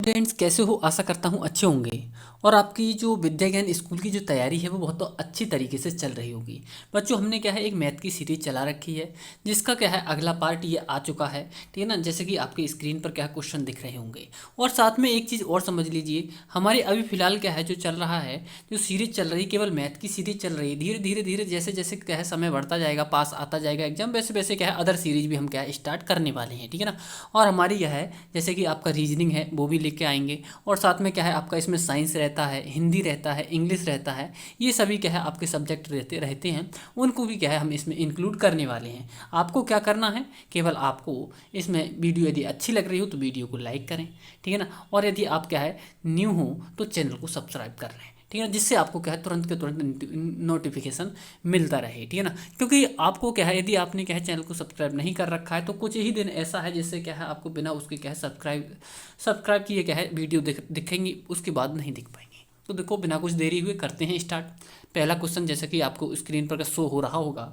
Students कैसे हो। आशा करता हूँ अच्छे होंगे और आपकी जो विद्या ज्ञान स्कूल की जो तैयारी है वो बहुत अच्छी तरीके से चल रही होगी। बच्चों, हमने क्या है एक मैथ की सीरीज चला रखी है जिसका क्या है अगला पार्ट ये आ चुका है। ठीक है ना, जैसे कि आपकी स्क्रीन पर क्या क्वेश्चन दिख रहे होंगे। और साथ में एक चीज़ और समझ लीजिए, हमारे अभी फिलहाल क्या है जो चल रहा है, जो सीरीज चल रही है केवल मैथ की सीरीज चल रही है। धीरे धीरे धीरे जैसे जैसे क्या है समय बढ़ता जाएगा, पास आता जाएगा एग्जाम, वैसे वैसे क्या है अदर सीरीज भी हम क्या है स्टार्ट करने वाले हैं। ठीक है ना। और हमारी यह है जैसे कि आपका रीजनिंग है वो भी लेके आएंगे, और साथ में क्या है आपका इसमें साइंस रहता है, हिंदी रहता है, इंग्लिश रहता है। ये सभी क्या है आपके सब्जेक्ट रहते रहते हैं, उनको भी क्या है हम इसमें इंक्लूड करने वाले हैं। आपको क्या करना है, केवल आपको इसमें वीडियो यदि अच्छी लग रही हो तो वीडियो को लाइक करें। ठीक है ना। और यदि आप क्या है न्यू हो तो चैनल को सब्सक्राइब कर लें। ठीक है ना, जिससे आपको क्या है तुरंत के तुरंत नोटिफिकेशन मिलता रहे। ठीक है ना, क्योंकि आपको क्या है यदि आपने क्या है चैनल को सब्सक्राइब नहीं कर रखा है तो कुछ ही दिन ऐसा है जिससे क्या है आपको बिना उसके क्या है सब्सक्राइब किए क्या है वीडियो दिखेंगी, उसके बाद नहीं दिख पाएंगी। तो देखो बिना कुछ देरी हुए करते हैं स्टार्ट। पहला क्वेश्चन जैसे कि आपको स्क्रीन पर शो हो रहा होगा,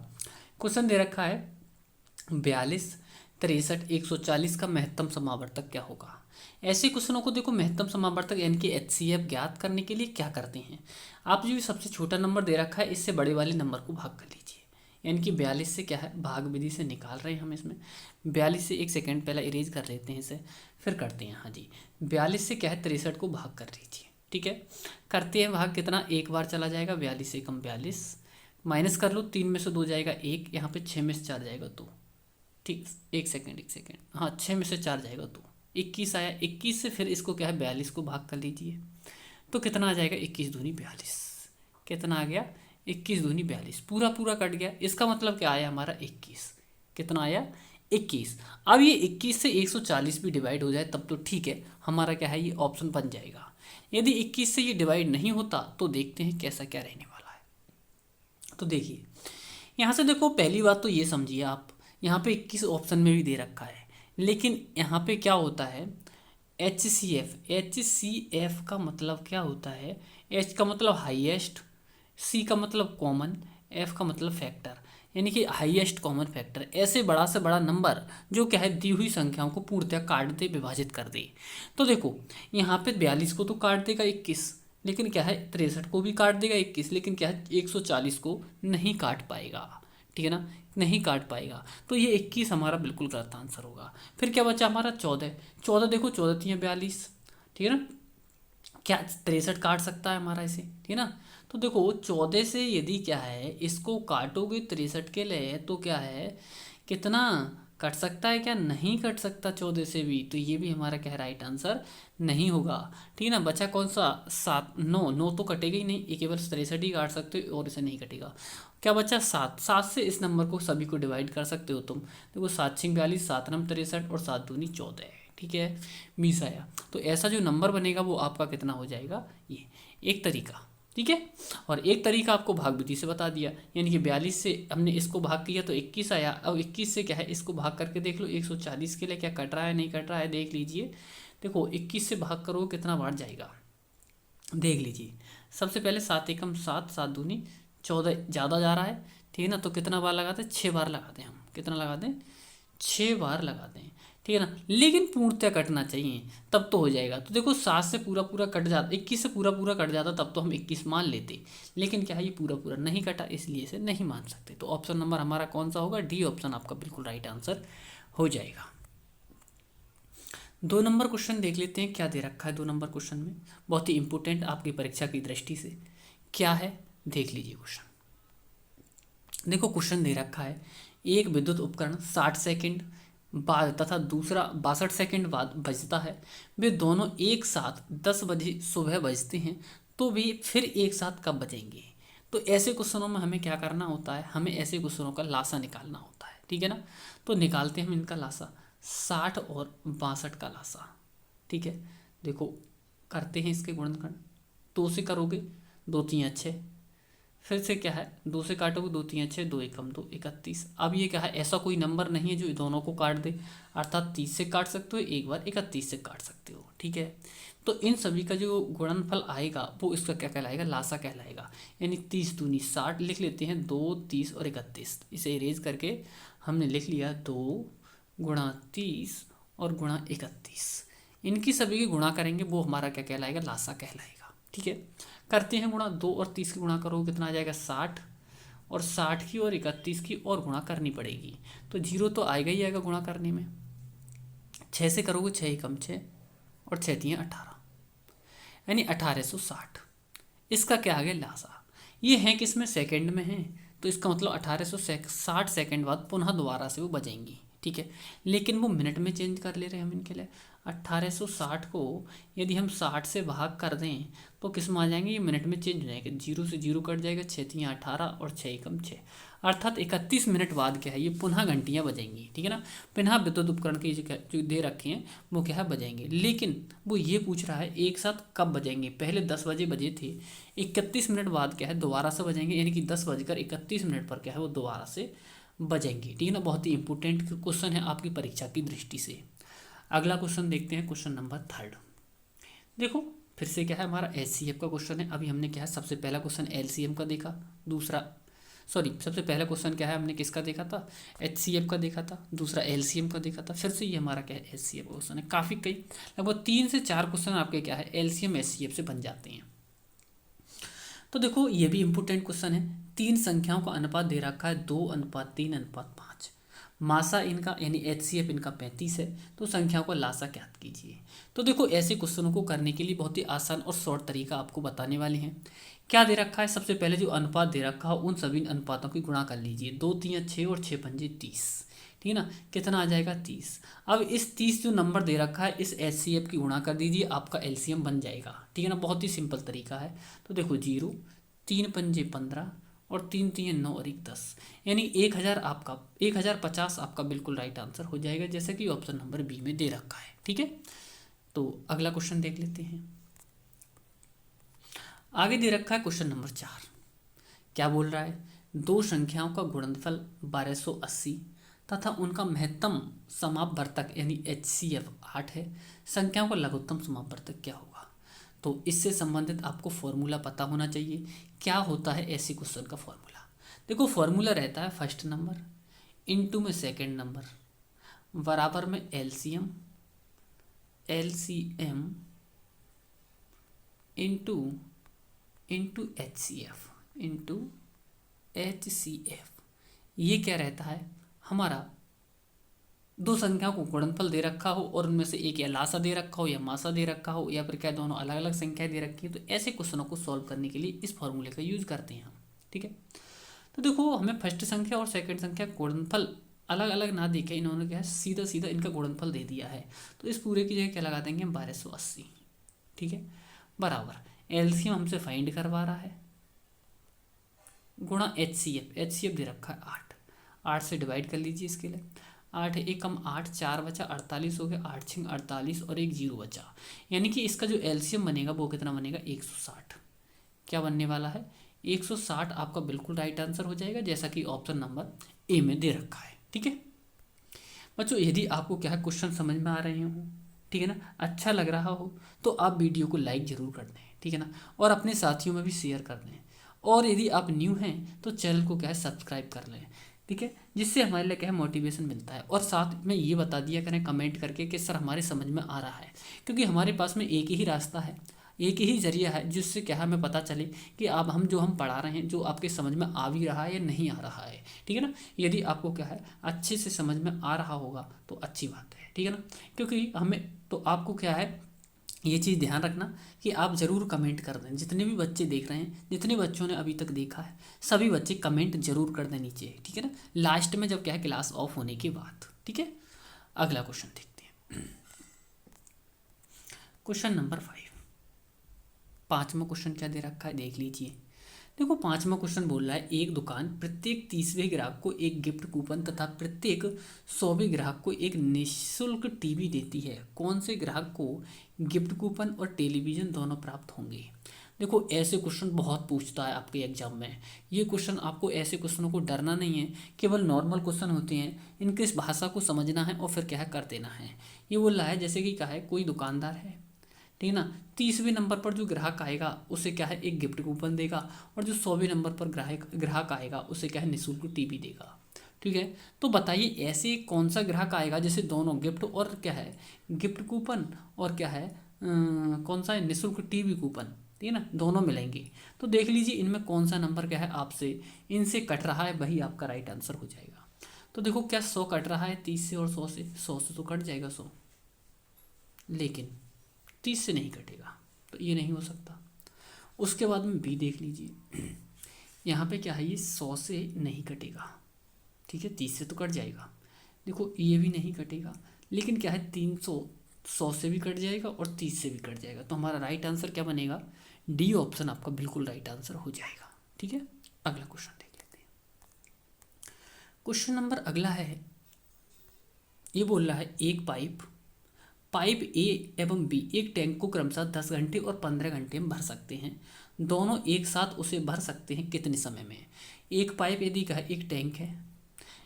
क्वेश्चन दे रखा है 42, 63, 140 का महत्तम समावर्तक क्या होगा। ऐसे क्वेश्चनों को देखो महत्तम समावर्तक यानी कि HCF ज्ञात करने के लिए क्या करते हैं, आप जो सबसे छोटा नंबर दे रखा है इससे बड़े वाले नंबर को भाग कर लीजिए। यानी कि 42 से क्या है भाग विधि से निकाल रहे हैं हम इसमें। 42 से 1 सेकेंड पहले इरेज कर लेते हैं इसे, फिर करते हैं। हाँ जी, 42 से क्या है 63 को भाग कर लीजिए। ठीक है, करते हैं भाग, कितना एक बार चला जाएगा, 42 से कम 42, माइनस कर लो, 3 में से 2 जाएगा 1, यहाँ पे 6 में से 4 जाएगा 2। ठीक, 1 सेकेंड, हाँ 6 में से 4 जाएगा 2, 21 आया। 21 से फिर इसको क्या है 42 को भाग कर लीजिए, तो कितना आ जाएगा 21 दूनी 42। कितना आ गया 21 दूनी 42, पूरा पूरा कट गया। इसका मतलब क्या आया हमारा 21। कितना आया 21। अब ये 21 से 140 भी डिवाइड हो जाए तब तो ठीक है, हमारा क्या है ये ऑप्शन बन जाएगा। यदि 21 से ये डिवाइड नहीं होता तो देखते हैं कैसा क्या रहने वाला है। तो देखिए यहाँ से देखो, पहली बात तो ये समझिए आप, यहाँ पे 21 ऑप्शन में भी दे रखा है, लेकिन यहाँ पे क्या होता है एच सी एफ का मतलब क्या होता है, एच का मतलब हाईएस्ट, सी का मतलब कॉमन, एफ का मतलब फैक्टर, यानी कि हाईएस्ट कॉमन फैक्टर। ऐसे बड़ा से बड़ा नंबर जो क्या है दी हुई संख्याओं को पूर्णतः काट दे, विभाजित कर दे। तो देखो यहाँ पे 42 को तो काट देगा 21, लेकिन क्या है 63 को भी काट देगा 21, लेकिन क्या है 140 को नहीं काट पाएगा। ठीक है ना, नहीं काट पाएगा, तो ये 21 हमारा बिल्कुल गलत आंसर होगा। फिर क्या बचा हमारा 14। 14 देखो 14 3 42। ठीक है ना, क्या 63 काट सकता है हमारा इसे। ठीक है ना, तो देखो 14 से यदि क्या है इसको काटोगे 63 के लिए तो क्या है कितना कट सकता है, क्या नहीं कट सकता 14 से भी, तो ये भी हमारा क्या है राइट आंसर नहीं होगा। ठीक है ना, बचा कौन सा 7, 9, 9 तो कटेगा ही नहीं, ये केवल 63 ही काट सकते हो और इसे नहीं कटेगा। क्या बचा 7, 7 से इस नंबर को सभी को डिवाइड कर सकते हो तुम। देखो 7 6 42, 7 9 63 और 7 दूनी 14। ठीक है, 20 आया। तो ऐसा जो नंबर बनेगा वो आपका कितना हो जाएगा, ये एक तरीका। ठीक है, और एक तरीका आपको भाग विधि से बता दिया, यानी कि 42 से हमने इसको भाग किया तो 21 आया। अब 21 से क्या है इसको भाग करके देख लो 140 के लिए क्या कट रहा है नहीं कट रहा है, देख लीजिए। देखो 21 से भाग करो कितना बार जाएगा, देख लीजिए। सबसे पहले 7 एकम 7, 7 दूनी 14, ज़्यादा जा रहा है। ठीक है ना, तो कितना बार लगाते हैं 6 बार लगाते हैं हम। कितना लगाते हैं 6 बार लगाते हैं। ठीक है ना, लेकिन पूर्णतः कटना चाहिए तब तो हो जाएगा। तो देखो 7 से पूरा पूरा कट जाता, 21 से पूरा पूरा कट जाता तब तो हम 21 मान लेते, लेकिन क्या है ये पूरा पूरा नहीं कटा इसलिए इसे नहीं मान सकते। तो ऑप्शन नंबर हमारा कौन सा होगा, डी ऑप्शन आपका बिल्कुल राइट आंसर हो जाएगा। 2 नंबर क्वेश्चन देख लेते हैं क्या दे रखा है 2 नंबर क्वेश्चन में, बहुत ही इंपॉर्टेंट आपकी परीक्षा की दृष्टि से। क्या है देख लीजिए क्वेश्चन। देखो क्वेश्चन दे रखा है एक विद्युत उपकरण 60 सेकंड बाद तथा दूसरा 62 सेकंड बाद बजता है, वे दोनों एक साथ 10 बजे सुबह बजते हैं, तो भी फिर एक साथ कब बजेंगे। तो ऐसे क्वेश्चनों में हमें क्या करना होता है, हमें ऐसे क्वेश्चनों का लासा निकालना होता है। ठीक है ना, तो निकालते हैं हम इनका लासा, 60 और 62 का लासा। ठीक है, देखो करते हैं इसके गुणनखंड, 2 से करोगे 2 3 6, फिर से क्या है 2 से काटोगे 2 3 6, 2 एकम 2, 31। अब ये क्या है ऐसा कोई नंबर नहीं है जो दोनों को काट दे, अर्थात 30 से काट सकते हो एक बार, 31 से काट सकते हो। ठीक है, तो इन सभी का जो गुणनफल आएगा वो इसका क्या कहलाएगा, लासा कहलाएगा। यानी 30 दूनी 60 लिख लेते हैं, 2 30 और 31, इसे इरेज करके हमने लिख लिया 2 गुणा 30 और गुणा 31। इनकी सभी की गुणा करेंगे, वो हमारा क्या कहलाएगा, लासा कहलाएगा। ठीक है, करते हैं गुणा। 2 और 30 की गुणा करो कितना आ जाएगा 60, और 60 की और 31 की और गुणा करनी पड़ेगी, तो जीरो तो आएगा ही आएगा गुणा करने में। 6 से करोगे 6 एकम 6 और 6 3 18, यानी 1860। इसका क्या आ गया, लासा। ये है कि इसमें सेकंड में है, तो इसका मतलब 1860 सेकंड बाद पुनः दोबारा से वो बजेंगी। ठीक है, लेकिन वो मिनट में चेंज कर ले रहे हैं हम इनके लिए। 1860 को यदि हम 60 से भाग कर दें तो किस में आ जाएंगे, ये मिनट में चेंज हो जाएंगे। जीरो से जीरो कट जाएगा, 6 3 18 और 6 एकम 6, अर्थात 31 मिनट बाद क्या है, ये पुनः घंटियाँ बजेंगी। ठीक है ना, पुनः विद्युत उपकरण की जो दे रखे हैं वो क्या है, बजेंगे। लेकिन वो ये पूछ रहा है एक साथ कब बजेंगे। पहले 10 बजे बजे थे, 31 मिनट बाद क्या है दोबारा से बजेंगे, यानी कि 10:31 पर क्या है वो दोबारा से बजेंगे। ठीक है ना, बहुत ही इंपॉर्टेंट क्वेश्चन है आपकी परीक्षा की दृष्टि से। अगला क्वेश्चन देखते हैं, क्वेश्चन नंबर 3। देखो फिर से क्या है, हमारा एचसीएफ का क्वेश्चन है। अभी हमने क्या है, सबसे पहला क्वेश्चन एलसीएम का देखा, दूसरा सबसे पहला क्वेश्चन क्या है, हमने किसका देखा था, एचसीएफ का देखा था, दूसरा एलसीएम का देखा था, फिर से ये हमारा क्या है, एचसीएफ का क्वेश्चन है। काफ़ी कई लगभग 3 से 4 क्वेश्चन आपके क्या है, एलसीएम एचसीएफ से बन जाते हैं। तो देखो ये भी इंपॉर्टेंट क्वेश्चन है। 3 संख्याओं का अनुपात दे रखा है 2:3:5। मासा इनका यानी एचसीएफ इनका 35 है, तो संख्याओं का लासा ज्ञात कीजिए। तो देखो ऐसे क्वेश्चनों को करने के लिए बहुत ही आसान और शॉर्ट तरीका आपको बताने वाले हैं। क्या दे रखा है, सबसे पहले जो अनुपात दे रखा है उन सभी अनुपातों की गुणा कर लीजिए। 2 3 6 और 6 पंजे 30। ठीक है ना, कितना आ जाएगा 30। अब इस 30 जो नंबर दे रखा है इस एचसीएफ की गुणा कर दीजिए, आपका एलसीएम बन जाएगा। ठीक है ना, बहुत ही सिंपल तरीका है। तो देखो 0 3 पंजे 15 और 3 3 9 और 1 10, यानी 1000 आपका 1050 आपका बिल्कुल राइट आंसर हो जाएगा, जैसा कि ऑप्शन नंबर बी में दे रखा है। ठीक है, तो अगला क्वेश्चन देख लेते हैं। आगे दे रखा है क्वेश्चन नंबर 4। क्या बोल रहा है, दो संख्याओं का गुणनफल 1280 तथा उनका महत्तम समापवर्तक यानी एचसीएफ 8 है। संख्याओं का लघुत्तम समापवर्तक क्या होगा। तो इससे संबंधित आपको फॉर्मूला पता होना चाहिए। क्या होता है ऐसी क्वेश्चन का फॉर्मूला, देखो फॉर्मूला रहता है फर्स्ट नंबर इनटू में सेकंड नंबर बराबर में LCM LCM into into HCF. ये क्या रहता है, हमारा दो संख्याओं को गुणनफल दे रखा हो और उनमें से एक या लासा दे रखा हो या मासा दे रखा हो या फिर क्या दोनों अलग अलग संख्याएं दे रखी है, तो ऐसे क्वेश्चनों को सॉल्व करने के लिए इस फॉर्मूले का यूज करते हैं हम। ठीक है, तो देखो हमें फर्स्ट संख्या और सेकंड संख्या गुणनफल अलग अलग ना देके इन्होंने क्या है सीधा सीधा इनका गुणनफल दे दिया है, तो इस पूरे की जगह क्या लगा देंगे हम 1280। ठीक है, बराबर एलसीएम हमसे फाइंड करवा रहा है गुणा एचसीएफ दे रखा है 8। 8 से डिवाइड कर लीजिए इसके लिए, 8 एकम 8 4 बचा 48 हो गया, 8 6 48 और एक जीरो बचा, यानी कि इसका जो एलसीएम बनेगा वो कितना बनेगा 160। क्या बनने वाला है 160 आपका बिल्कुल राइट आंसर हो जाएगा, जैसा कि ऑप्शन नंबर ए में दे रखा है। ठीक है बच्चों, यदि आपको क्या है क्वेश्चन समझ में आ रहे हो, ठीक है ना, अच्छा लग रहा हो तो आप वीडियो को लाइक जरूर कर दें। ठीक है ना, और अपने साथियों में भी शेयर कर दें, और यदि आप न्यू हैं तो चैनल को क्या है सब्सक्राइब कर लें। ठीक है, जिससे हमारे लिए क्या है मोटिवेशन मिलता है, और साथ में ये बता दिया करें कमेंट करके कि सर हमारे समझ में आ रहा है, क्योंकि हमारे पास में एक ही रास्ता है, एक ही जरिया है जिससे क्या है हमें पता चले कि आप हम पढ़ा रहे हैं जो आपके समझ में आ भी रहा है या नहीं आ रहा है। ठीक है ना, यदि आपको क्या है अच्छे से समझ में आ रहा होगा तो अच्छी बात है। ठीक है ना, क्योंकि हमें तो आपको क्या है ये चीज़ ध्यान रखना कि आप ज़रूर कमेंट कर दें। जितने भी बच्चे देख रहे हैं, जितने बच्चों ने अभी तक देखा है, सभी बच्चे कमेंट जरूर कर दें नीचे। ठीक है ना, लास्ट में जब क्या है क्लास ऑफ होने के बाद। ठीक है, अगला क्वेश्चन देखते हैं, क्वेश्चन नंबर 5। पांचवा क्वेश्चन क्या दे रखा है देख लीजिए। देखो पांचवा क्वेश्चन बोल रहा है एक दुकान प्रत्येक 30वें ग्राहक को एक गिफ्ट कूपन तथा प्रत्येक 100वें ग्राहक को एक निःशुल्क टीवी देती है। कौन से ग्राहक को गिफ्ट कूपन और टेलीविज़न दोनों प्राप्त होंगे। देखो ऐसे क्वेश्चन बहुत पूछता है आपके एग्जाम में। ये क्वेश्चन आपको ऐसे क्वेश्चनों को डरना नहीं है, केवल नॉर्मल क्वेश्चन होते हैं, इनके इस भाषा को समझना है और फिर क्या है कर देना है। ये बोल रहा है जैसे कि क्या है कोई दुकानदार है, ठीक है ना, 30वें नंबर पर जो ग्राहक आएगा उसे क्या है एक गिफ्ट कूपन देगा, और जो 100वें नंबर पर ग्राहक आएगा उसे क्या है निःशुल्क टीवी देगा। ठीक है। तो बताइए ऐसे कौन सा ग्राहक आएगा जैसे दोनों गिफ्ट और क्या है, गिफ्ट कूपन और क्या है कौन सा है, निःशुल्क टीवी कूपन, ठीक है ना, दोनों मिलेंगे। तो देख लीजिए इनमें कौन सा नंबर क्या है आपसे इनसे कट रहा है, वही आपका राइट आंसर हो जाएगा। तो देखो क्या 100 कट रहा है 30 से और 100 से, 100 से तो कट जाएगा 100, लेकिन 30 से नहीं कटेगा, तो ये नहीं हो सकता। उसके बाद में बी देख लीजिए, यहाँ पे क्या है, ये 100 से नहीं कटेगा, ठीक है, 30 से तो कट जाएगा। देखो ये भी नहीं कटेगा, लेकिन क्या है 300 100 से भी कट जाएगा और 30 से भी कट जाएगा। तो हमारा राइट आंसर क्या बनेगा, डी ऑप्शन आपका बिल्कुल राइट आंसर हो जाएगा। ठीक है, अगला क्वेश्चन देख लेते हैं। क्वेश्चन नंबर अगला है, ये बोल रहा है एक पाइप पाइप ए एवं बी एक टैंक को क्रमशः 10 घंटे और 15 घंटे में भर सकते हैं। दोनों एक साथ उसे भर सकते हैं कितने समय में। एक पाइप यदि का एक टैंक है,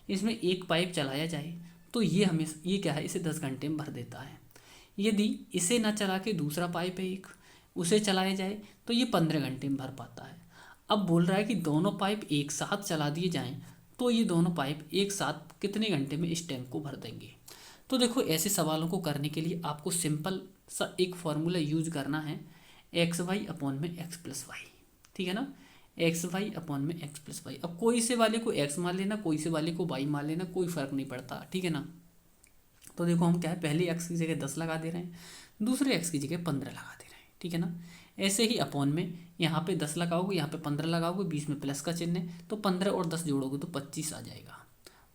इसमें एक पाइप चलाया जाए तो ये क्या है, इसे 10 घंटे में भर देता है। यदि इसे न चला के दूसरा पाइप है एक, उसे चलाया जाए तो ये 15 घंटे में भर पाता है। अब बोल रहा है कि दोनों पाइप एक साथ चला दिए जाएं तो ये दोनों पाइप एक साथ कितने घंटे में इस टैंक को भर देंगे। तो देखो ऐसे सवालों को करने के लिए आपको सिंपल सा एक फॉर्मूला यूज करना है, एक्स वाई अपॉन में एक्स प्लस वाई, ठीक है ना, एक्स वाई अपॉन में एक्स प्लस वाई। अब कोई से वाले को एक्स मान लेना, कोई से वाले को वाई मान लेना, कोई फर्क नहीं पड़ता, ठीक है ना। तो देखो हम क्या है, पहले एक्स की जगह 10 लगा दे रहे हैं, दूसरे एक्स की जगह 15 लगा दे रहे हैं, ठीक है ना। ऐसे ही अपॉन में यहाँ पे 10 लगाओगे, यहाँ पे 15 लगाओगे, बीच में प्लस का चिन्ह है, तो 15 और 10 जोड़ोगे तो 25 आ जाएगा।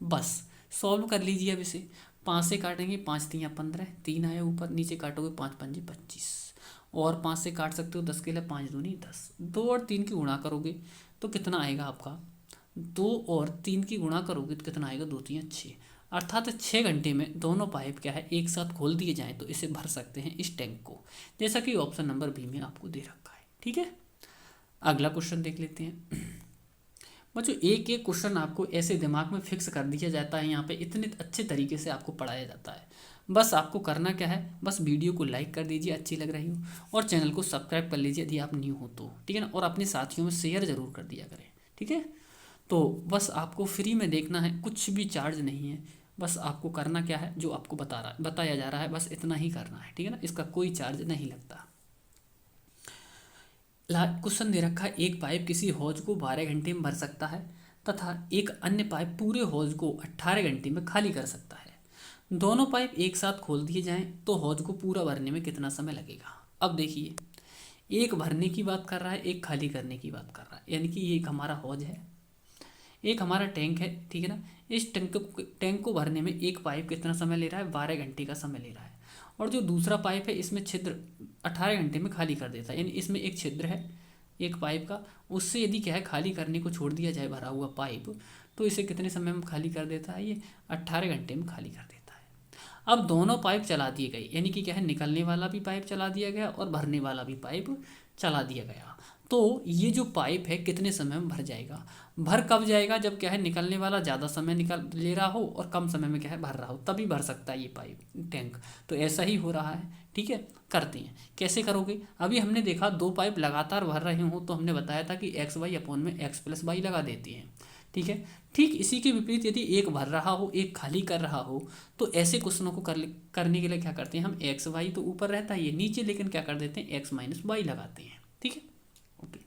बस सॉल्व कर लीजिए। अब इसे 5 से काटेंगे, 5 3 15, 3 आया ऊपर, नीचे काटोगे 5 5 25, और 5 से काट सकते हो 10 के लिए, 5 दूनी 10, 2 और 3 की गुणा करोगे तो कितना आएगा आपका, 2 और 3 की गुणा करोगे तो कितना आएगा, 2 3 6, अर्थात 6 घंटे में दोनों पाइप क्या है एक साथ खोल दिए जाएं तो इसे भर सकते हैं इस टैंक को, जैसा कि ऑप्शन नंबर बी में आपको दे रखा है। ठीक है, अगला क्वेश्चन देख लेते हैं। बच्चों एक एक क्वेश्चन आपको ऐसे दिमाग में फिक्स कर दिया जाता है, यहाँ पे इतने अच्छे तरीके से आपको पढ़ाया जाता है। बस आपको करना क्या है, बस वीडियो को लाइक कर दीजिए अच्छी लग रही हो, और चैनल को सब्सक्राइब कर लीजिए यदि आप न्यू हो तो, ठीक है ना, और अपने साथियों में शेयर जरूर कर दिया करें। ठीक है, तो बस आपको फ्री में देखना है, कुछ भी चार्ज नहीं है, बस आपको करना क्या है जो आपको बताया जा रहा है, बस इतना ही करना है, ठीक है ना, इसका कोई चार्ज नहीं लगता। क्वेश्चन दे रखा है, एक पाइप किसी हौज को 12 घंटे में भर सकता है तथा एक अन्य पाइप पूरे हौज को 18 घंटे में खाली कर सकता है। दोनों पाइप एक साथ खोल दिए जाएं तो हौज को पूरा भरने में कितना समय लगेगा। अब देखिए, एक भरने की बात कर रहा है, एक खाली करने की बात कर रहा है, यानी कि ये एक हमारा हौज है, एक हमारा टैंक है, ठीक है ना। इस टैंक को भरने में एक पाइप कितना समय ले रहा है, 12 घंटे का समय ले रहा है, और जो दूसरा पाइप है इसमें छिद्र 18 घंटे में खाली कर देता है, यानी इसमें एक छिद्र है एक पाइप का, उससे यदि क्या है खाली करने को छोड़ दिया जाए भरा हुआ पाइप, तो इसे कितने समय में खाली कर देता है, ये 18 घंटे में खाली कर देता है। अब दोनों पाइप चला दिए गए, यानी कि क्या है, निकलने वाला भी पाइप चला दिया गया और भरने वाला भी पाइप चला दिया गया। तो ये जो पाइप है कितने समय में भर जाएगा, भर कब जाएगा, जब क्या है निकलने वाला ज़्यादा समय निकल ले रहा हो और कम समय में क्या है भर रहा हो, तभी भर सकता है ये पाइप टैंक। तो ऐसा ही हो रहा है, ठीक है। करते हैं, कैसे करोगे, अभी हमने देखा दो पाइप लगातार भर रहे हो तो हमने बताया था कि एक्स वाई अपॉन में एक्स प्लस वाई लगा देते हैं, ठीक है। ठीक इसी के विपरीत यदि एक भर रहा हो एक खाली कर रहा हो, तो ऐसे क्वेश्चनों को करने के लिए क्या करते हैं हम, एक्स वाई तो ऊपर रहता है ये नीचे, लेकिन क्या कर देते हैं एक्स माइनस वाई लगाते हैं, ठीक है। ओके,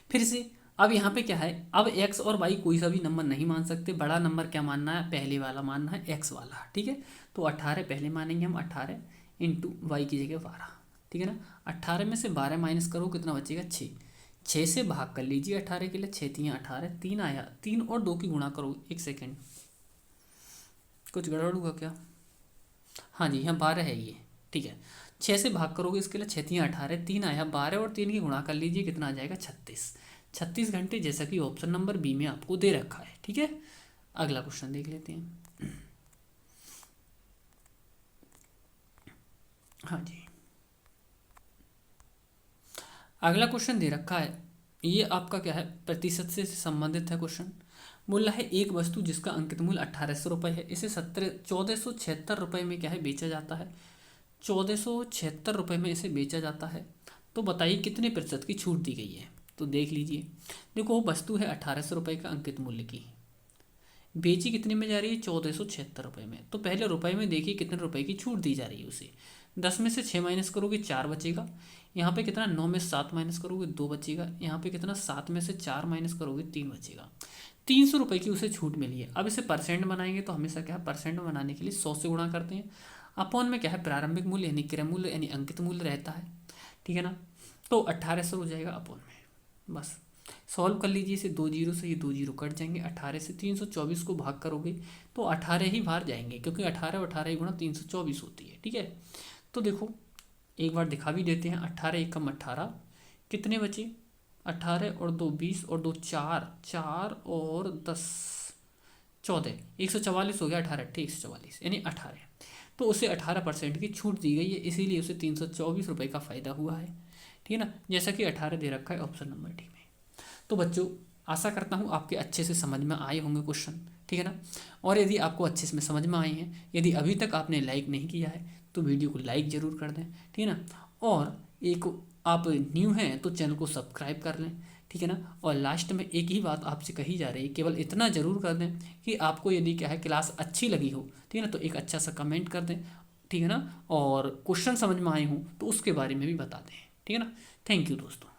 फिर से अब यहाँ पे क्या है, अब x और y कोई सा भी नंबर नहीं मान सकते, बड़ा नंबर क्या मानना है, पहले वाला मानना है, x वाला, ठीक है। तो 18 पहले मानेंगे हम, 18 इंटू वाई की जगह 12, ठीक है ना। 18 में से 12 माइनस करो कितना बचेगा, 6, 6 से भाग कर लीजिए 18 के लिए, 6 3 18, 3 आया, 3 और 2 की गुणा करो, एक सेकेंड कुछ गड़बड़ हुआ क्या, हाँ जी यहाँ 12 है ये, ठीक है। 6 से भाग करोगे इसके लिए, 6 3 18, 3 आया, 12 और 3 की गुणा कर लीजिए कितना आ जाएगा, 36, 36 घंटे, जैसा कि ऑप्शन नंबर बी में आपको दे रखा है, ठीक है। अगला क्वेश्चन देख लेते हैं। हाँ जी, अगला क्वेश्चन दे रखा है, ये आपका क्या है, प्रतिशत से संबंधित है क्वेश्चन। बोल रहा है एक वस्तु जिसका अंकित मूल्य 1800 रुपये है, इसे 1476 रुपये में क्या है बेचा जाता है, 1476 रुपये में इसे बेचा जाता है, तो बताइए कितने प्रतिशत की छूट दी गई है। तो देख लीजिए, देखो वो वस्तु है 1800 रुपये का अंकित मूल्य की, बेची कितने में जा रही है, 1476 रुपये में। तो पहले रुपए में देखिए कितने रुपए की छूट दी जा रही है उसे। 10 में से 6 माइनस करोगे 4 बचेगा। यहाँ पे कितना, 9 में से 7 माइनस करोगे 2 बचेगा। यहाँ पे कितना, 7 में से 4 माइनस करोगे 3 बचेगा। 300 रुपये की उसे छूट मिली है। अब इसे परसेंट बनाएंगे तो हमेशा क्या है, परसेंट बनाने के लिए 100 से गुणा करते हैं। अपॉन में क्या है, प्रारंभिक मूल्य यानी क्रय मूल्य यानी अंकित मूल्य रहता है, ठीक है ना। तो 1800 हो जाएगा अपॉन में। बस सॉल्व कर लीजिए इसे, 2 जीरो से ये 2 जीरो कट जाएंगे। 18 से 324 को भाग करोगे तो 18 ही बाहर जाएंगे, क्योंकि 18 और 18 गुणा 324 होती है, ठीक है। तो देखो एक बार दिखा भी देते हैं। 18 एकम 18, कितने बचे, 18 और 2 20 और 2 4, 4 और 10 14, 144 हो गया। 18 अट्ठे 144 यानी 18। तो उसे 18% की छूट दी गई है, इसीलिए उसे 324 रुपये का फ़ायदा हुआ है, ठीक है ना। जैसा कि 18 दे रखा है ऑप्शन नंबर डी में। तो बच्चों आशा करता हूँ आपके अच्छे से समझ में आए होंगे क्वेश्चन, ठीक है ना। और यदि आपको अच्छे से समझ में आए हैं, यदि अभी तक आपने लाइक नहीं किया है तो वीडियो को लाइक ज़रूर कर दें, ठीक है ना। और एक, आप न्यू हैं तो चैनल को सब्सक्राइब कर लें, ठीक है ना। और लास्ट में एक ही बात आपसे कही जा रही है, केवल इतना ज़रूर कर दें कि आपको यदि क्या है क्लास अच्छी लगी हो, ठीक है ना, तो एक अच्छा सा कमेंट कर दें, ठीक है ना। और क्वेश्चन समझ में आए हों तो उसके बारे में भी बता दें, ठीक है ना। थैंक यू दोस्तों।